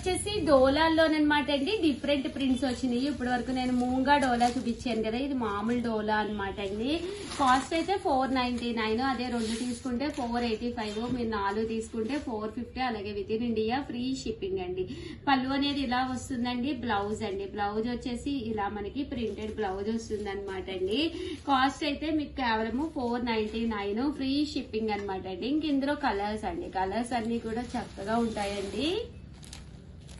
వచ్చేసి డోలాల్లోనమాట అండి different prints వచ్చినాయి. ఇప్పటి వరకు నేను మూంగా డోలా చూపించాను కదా, ఇది మామూలు డోలా అనమాట అండి. కాస్ట్ అయితే 499, అదే 2 తీసుకుంటే 485, మీరు 4 తీసుకుంటే 450, అలాగే with in India free shipping అండి. పళ్ళు అనేది ఇలా వస్తుందండి. బ్లౌజ్ అండి, బ్లౌజ్ వచ్చేసి ఇలా మనకి ప్రింటెడ్ బ్లౌజ్ వస్తుంది అనమాట అండి. కాస్ట్ అయితే మీకు కేవలము 499 ఫ్రీ షిప్పింగ్ అనమాట అండి. ఇంక ఇందులో కలర్స్ అండి, కలర్స్ అన్ని కూడా చక్కగా ఉంటాయండి.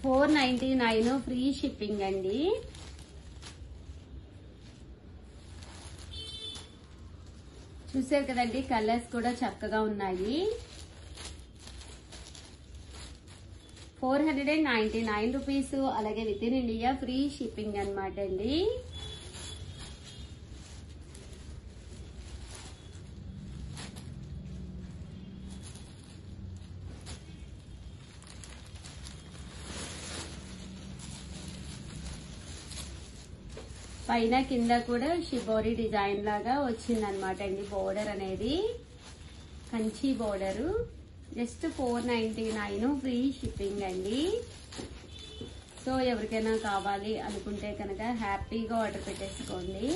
499 ఫ్రీ షిప్పింగ్ అండి. చూసారు కదండి, కలర్స్ కూడా చక్కగా ఉన్నాయి. 499 రూపీస్, అలాగే with in India free shipping అనమాట అండి. పైన కింద కూడా షిబోరి డిజైన్ లాగా వచ్చింది అనమాట అండి. బోర్డర్ అనేది Kanchi border. Just 499 free shipping అండి. సో ఎవరికైనా కావాలి అనుకుంటే కనుక హ్యాపీగా ఆర్డర్ పెట్టేసుకోండి.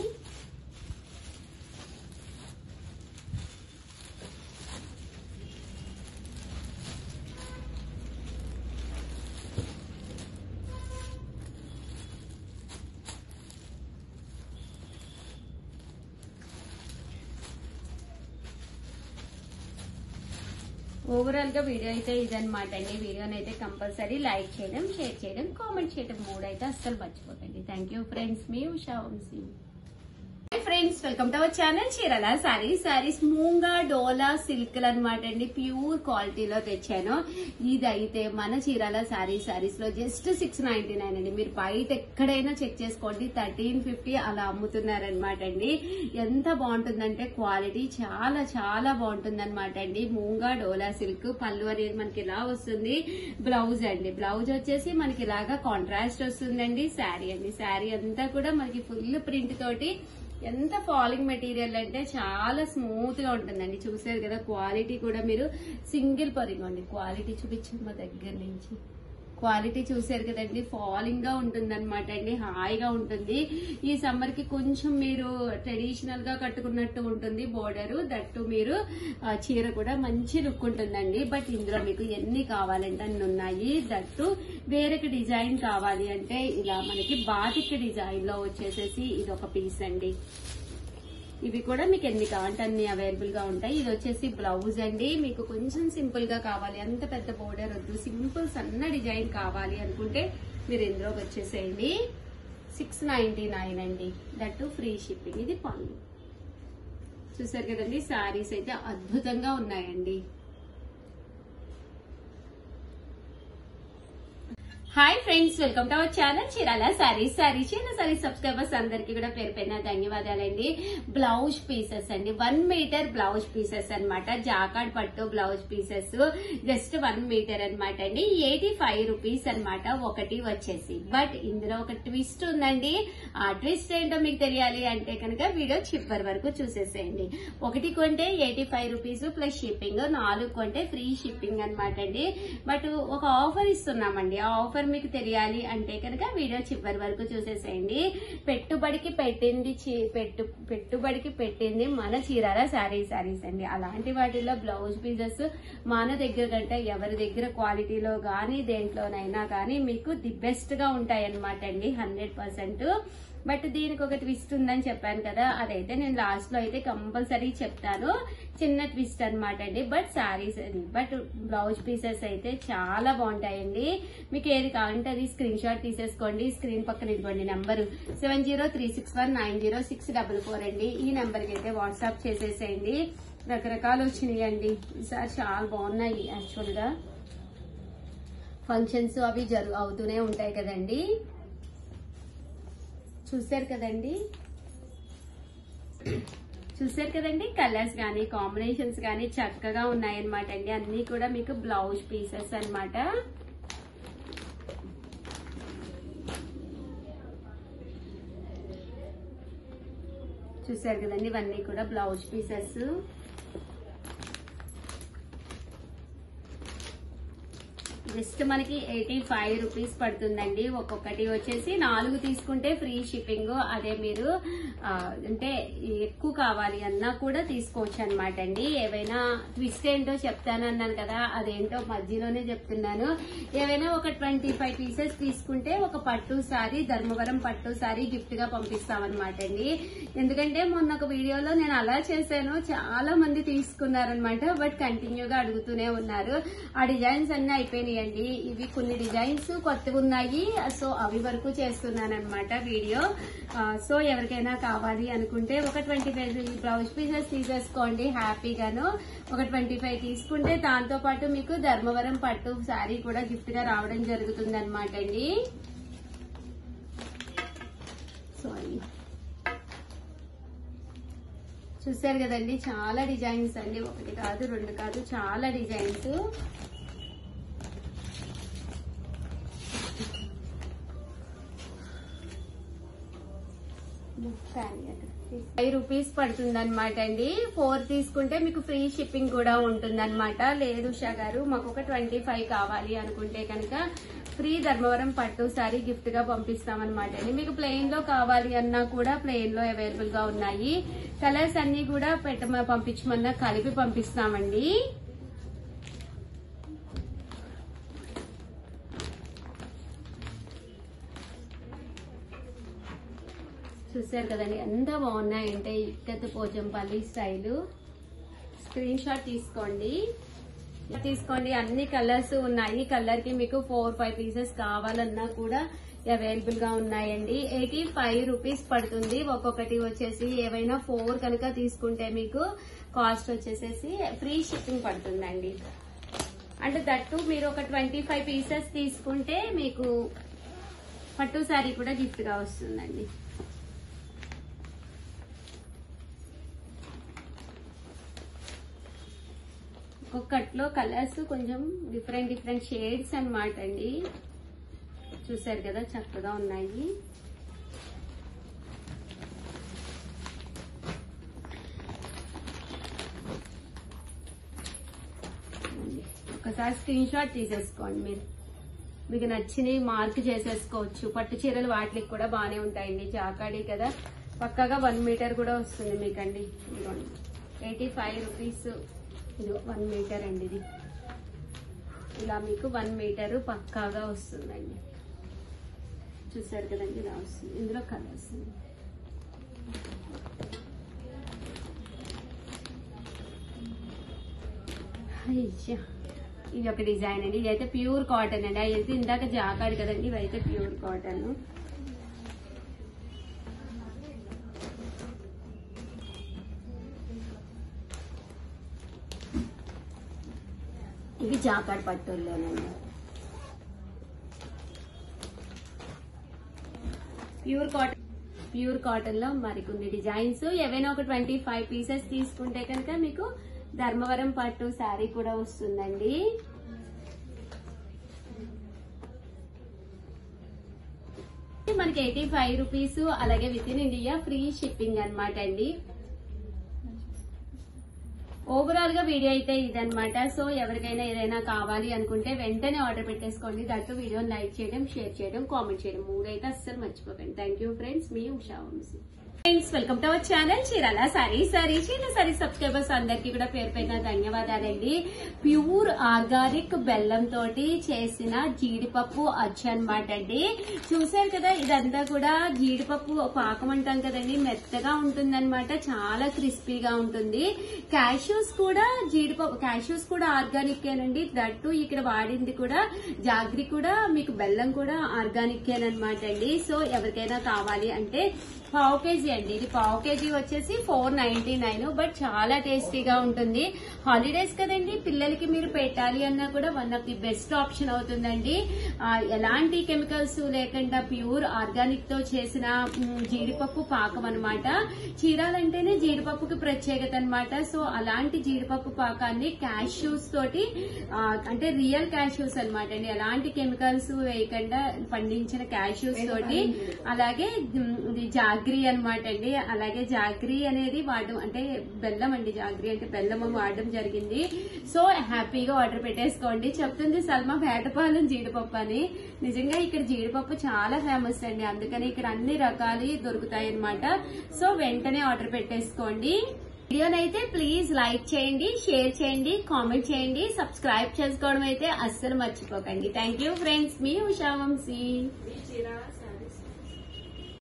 ఓవరాల్ గా వీడియో అయితే ఇదనమాట అండి. వీడియోని అయితే కంపల్సరీ లైక్ చేయడం, షేర్ చేయడం, కామెంట్ చేయడం 3 అయితే అస్సలు మర్చిపోకండి. థ్యాంక్ యూ ఫ్రెండ్స్, మీ Usha Vamshi. Friends, welcome to our channel Chirala sarees Moonga Dola silk అనమాట అండి. ప్యూర్ క్వాలిటీలో తెచ్చాను. ఇదైతే మన చీరాల సారీస్ లో జస్ట్ 699 అండి. మీరు బయట ఎక్కడైనా చెక్ చేసుకోండి, 1350 అలా అమ్ముతున్నారనమాట అండి. ఎంత బాగుంటుందంటే క్వాలిటీ చాలా చాలా బాగుంటుంది అనమాట అండి. మూంగా డోలా సిల్క్. పళ్ళు అనేది మనకి ఇలా వస్తుంది. బ్లౌజ్ అండి, బ్లౌజ్ వచ్చేసి మనకి ఇలాగా కాంట్రాస్ట్ వస్తుందండి. శారీ అండి, శారీ అంతా కూడా మనకి ఫుల్ ప్రింట్ తోటి ఎంత ఫాలింగ్ మెటీరియల్ అంటే చాలా స్మూత్ గా ఉంటుందండి. చూసారు కదా, క్వాలిటీ కూడా మీరు సింగిల్ పరింగండి. క్వాలిటీ చూపించండి మా దగ్గర నుంచి. క్వాలిటీ చూసారు కదండి, ఫాలింగ్ గా ఉంటుంది అనమాట అండి. హాయిగా ఉంటుంది. ఈ సమ్మర్ కి కొంచెం మీరు ట్రెడిషనల్ గా కట్టుకున్నట్టు ఉంటుంది బోర్డర్. దట్టు మీరు చీర కూడా మంచి లుక్ ఉంటుందండి. బట్ ఇందులో మీకు ఎన్ని కావాలంటే అన్ని ఉన్నాయి. దట్టు వేరొక డిజైన్ కావాలి అంటే ఇలా మనకి బాతిక్ డిజైన్ లో వచ్చేసేసి ఇది ఒక పీస్ అండి. ఇవి కూడా మీకు ఎన్ని కావాలంటే అన్ని అవైలబుల్ గా ఉంటాయి. ఇది వచ్చేసి బ్లౌజ్ అండి. మీకు కొంచెం సింపుల్ గా కావాలి, అంత పెద్ద బోర్డర్ వద్దు, సింపుల్ సన్న డిజైన్ కావాలి అనుకుంటే మీరు ఇందులోకి వచ్చేసేయండి. 699 అండి, దట్టు ఫ్రీ షిప్పింగ్. ఇది పళ్ళు. చూసారు కదండి, శారీస్ అయితే అద్భుతంగా ఉన్నాయండి. Hi friends, welcome to our channel Chirala sarees subscribers అందరికి కూడా పేరు పైన ధన్యవాదాలండి. బ్లౌజ్ పీసెస్ అండి, 1 మీటర్ బ్లౌజ్ పీసెస్ అనమాట. జాకాడ్ పట్టు బ్లౌజ్ పీసెస్ జస్ట్ 1 మీటర్ అనమాట అండి. 85 రూపీస్ అనమాట ఒకటి వచ్చేసి. బట్ ఇందులో ఒక ట్విస్ట్ ఉందండి. ఆ ట్విస్ట్ ఏంటో మీకు తెలియాలి అంటే కనుక వీడియో చివరి వరకు చూసేసేయండి. ఒకటి కొంటే 85 రూపీస్ ప్లస్ షిప్పింగ్, 4 కొంటే ఫ్రీ షిప్పింగ్ అనమాట అండి. బట్ ఒక ఆఫర్ ఇస్తున్నామండి. ఆ ఆఫర్ మీకు తెలియాలి అంటే కనుక వీడియో చివరి వరకు చూసేసేయండి. పెట్టుబడికి పెట్టింది మన చీరాల సారీస్ అండి. అలాంటి వాటిల్లో బ్లౌజ్ పీసెస్ మన దగ్గర కంటే ఎవరి దగ్గర క్వాలిటీలో గానీ దేంట్లోనైనా కానీ మీకు ది బెస్ట్ గా ఉంటాయి అనమాట అండి, 100%. బట్ దీనికి ఒక ట్విస్ట్ ఉందని చెప్పాను కదా, అదైతే నేను లాస్ట్ లో అయితే కంపల్సరీ చెప్తాను. చిన్న ట్విస్ట్ అనమాట అండి. బట్ శారీస్ అది, బట్ బ్లౌజ్ పీసెస్ అయితే చాలా బాగుంటాయండి. మీకు ఏది కావాలంటే అది స్క్రీన్ షాట్ తీసేసుకోండి. స్క్రీన్ పక్కన ఇదిగోండి నెంబరు 7036190644 అండి. ఈ నెంబర్కి అయితే వాట్సాప్ చేసేసేయండి. రకరకాలు వచ్చినాయి అండి ఈసారి, చాలా బాగున్నాయి. యాక్చువల్ గా ఫంక్షన్స్ అవి అవుతూనే ఉంటాయి కదండి. చూసారు కదండి కలర్స్ గానీ కాంబినేషన్స్ గానీ చక్కగా ఉన్నాయన్నమాట అండి. అన్ని కూడా మీకు బ్లౌజ్ పీసెస్ అన్నమాట. చూసారు కదండి, ఇవన్నీ కూడా బ్లౌజ్ పీసెస్. జస్ట్ మనకి 85 రూపీస్ పడుతుందండి. ఒక్కొక్కటి వచ్చేసి 4 తీసుకుంటే ఫ్రీ షిప్పింగ్. అదే మీరు అంటే ఎక్కువ కావాలి అన్నా కూడా తీసుకోవచ్చు అనమాట అండి. ఏవైనా ట్విస్ట్ ఏంటో చెప్తానన్నాను కదా, అదేంటో మధ్యలోనే చెప్తున్నాను. ఏవైనా ఒక 25 పీసెస్ తీసుకుంటే ఒక పట్టు సారీ, ధర్మవరం పట్టు సారీ గిఫ్ట్ గా పంపిస్తామన్నమాట అండి. ఎందుకంటే మొన్న ఒక వీడియోలో నేను అలా చేశాను, చాలా మంది తీసుకున్నారనమాట. బట్ కంటిన్యూగా అడుగుతూనే ఉన్నారు. ఆ డిజైన్స్ అన్ని అయిపోయినాయండి. ఇవి కొన్ని డిజైన్స్ కొత్తగా ఉన్నాయి, సో అవి వరకు చేస్తున్నాను అనమాట వీడియో. సో ఎవరికైనా కావాలి అనుకుంటే ఒక 25 బ్లౌజ్ పీసెస్ తీసేసుకోండి హ్యాపీగాను. ఒక 25 తీసుకుంటే దాంతో పాటు మీకు ధర్మవరం పట్టు శారీ కూడా గిఫ్ట్ గా రావడం జరుగుతుంది అనమాట అండి. సారీ, చూసారు కదండి, చాలా డిజైన్స్ అండి. ఒకటి కాదు, రెండు కాదు, చాలా డిజైన్స్. 5 రూపీస్ పడుతుంది అనమాట అండి. 4 తీసుకుంటే మీకు ఫ్రీ షిప్పింగ్ కూడా ఉంటుంది అనమాట. లేదు ఉషా గారు మాకు ఒక 25 కావాలి అనుకుంటే కనుక ఫ్రీ ధర్మవరం పట్టు సారీ గిఫ్ట్ గా పంపిస్తామన్నమాట అండి. మీకు ప్లెయిన్ లో కావాలి అన్నా కూడా ప్లెయిన్ లో అవైలబుల్ గా ఉన్నాయి. కలర్స్ అన్ని కూడా పంపించమన్నా కలిపి పంపిస్తామండి. చూసారు కదండి ఎంత బాగున్నాయంటే, ikat Pochampally style. Screen shot తీసుకోండి. అన్ని కలర్స్ ఉన్నాయి. కలర్ కి మీకు 4-5 పీసెస్ కావాలన్నా కూడా అవైలబుల్ గా ఉన్నాయండి. 85 రూపీస్ పడుతుంది ఒక్కొక్కటి వచ్చేసి. ఏవైనా 4 కనుక తీసుకుంటే మీకు కాస్ట్ వచ్చేసేసి ఫ్రీ షిప్పింగ్ పడుతుందండి. అంటే దట్టు మీరు ఒక 25 పీసెస్ తీసుకుంటే మీకు పట్టు శారీ కూడా గిఫ్ట్ గా వస్తుందండి. ఒక్కొక్కట్లో కలర్స్ కొంచెం డిఫరెంట్ షేడ్స్ అన్నమాట అండి. చూసారు కదా, చక్కగా ఉన్నాయి. ఒకసారి స్క్రీన్ షాట్ తీసేసుకోండి. మీకు నచ్చినవి మార్క్ చేసేసుకోవచ్చు. పట్టు చీరలు వాటికి కూడా బాగానే ఉంటాయండి. జాకాడి కదా, పక్కాగా 1 మీటర్ కూడా వస్తుంది మీకండి. 85 రూపీస్. ఇది 1 మీటర్ అండి. ఇది ఇలా మీకు 1 మీటర్ పక్కాగా వస్తుందండి. చూసారు కదండి, ఇలా వస్తుంది. ఇందులో కలర్స్ ఇది ఒక డిజైన్ అండి. ఇదైతే ప్యూర్ కాటన్ అండి. అయితే ఇందాక జాకాడు కదండి, ఇవైతే ప్యూర్ కాటన్. ఇది జాకాడ్ పట్టుల్లోనండి. ప్యూర్ కాటన్ లో మరికొన్ని డిజైన్స్. ఏవైనా ఒక 25 పీసెస్ తీసుకుంటే కనుక మీకు ధర్మవరం పట్టు శారీ కూడా వస్తుందండి. మనకి 85 రూపీస్. అలాగే with in India free shipping అనమాట అండి. ఓవరాల్ గా వీడియో అయితే ఇదనమాట. సో ఎవరికైనా ఏదైనా కావాలి అనుకుంటే వెంటనే ఆర్డర్ పెట్టేసుకోండి. దాంట్లో వీడియోని లైక్ చేయడం, షేర్ చేయడం, కామెంట్ చేయడం 3 అయితే అస్సలు మర్చిపోకండి. థ్యాంక్ యూ ఫ్రెండ్స్, మీ Usha Vamshi. Friends, welcome to our channel Chirala sarees. Chirala sarees subscribers అందరికీ కూడా పేరు పైన ధన్యవాదాలండి. ప్యూర్ ఆర్గానిక్ బెల్లం తోటి చేసిన జీడిపప్పు అచ్చు అనమాట అండి. చూసారు కదా, ఇదంతా కూడా జీడిపప్పు పాకం అంటాం కదండి, మెత్తగా ఉంటుంది అనమాట. చాలా క్రిస్పీగా ఉంటుంది. క్యాష్యూస్ కూడా జీడిపప్పు, క్యాష్యూస్ కూడా ఆర్గానిక్ ఏనండి. దట్టు ఇక్కడ వాడింది కూడా జాగ్రి కూడా మీకు బెల్లం కూడా ఆర్గానిక్ అనమాట అండి. సో ఎవరికైనా కావాలి అంటే 1/2 కేజీ అండి. ఇది 1/2 కేజీ వచ్చేసి 499. బట్ చాలా టేస్టీగా ఉంటుంది. హాలిడేస్ కదండి, పిల్లలకి మీరు పెట్టాలి అన్నా కూడా one of the best option అవుతుందండి. ఎలాంటి కెమికల్స్ లేకుండా ప్యూర్ ఆర్గానిక్ తో చేసిన జీడిపప్పు పాకం అనమాట. చీరాలంటేనే జీడిపప్పుకి ప్రత్యేకత అనమాట. సో అలాంటి జీడిపప్పు పాకాన్ని క్యాష్యూస్ తోటి, అంటే రియల్ క్యాష్యూస్ అనమాట అండి, ఎలాంటి కెమికల్స్ వేయకుండా పండించిన క్యాష్యూస్ తోటి, అలాగే జాగ్రీ అన్నమాట అండి. అలాగే జాగ్రీ అనేది వాడడం అంటే బెల్లం అండి, జాగ్రీ అంటే బెల్లం వాడడం జరిగింది. సో హ్యాపీగా ఆర్డర్ పెట్టేసుకోండి. చెప్తుంది సల్మా వేటపాలెం జీడిపప్పు అని. నిజంగా ఇక్కడ జీడిపప్పు చాలా ఫేమస్ అండి, అందుకని ఇక్కడ అన్ని రకాలు దొరుకుతాయి అన్నమాట. సో వెంటనే ఆర్డర్ పెట్టేసుకోండి. వీడియోనైతే ప్లీజ్ లైక్ చేయండి, షేర్ చేయండి, కామెంట్ చేయండి, సబ్స్క్రైబ్ చేసుకోవడం అయితే అస్సలు మర్చిపోకండి. థ్యాంక్ యూ ఫ్రెండ్స్, మీ ఉషా వంశీ.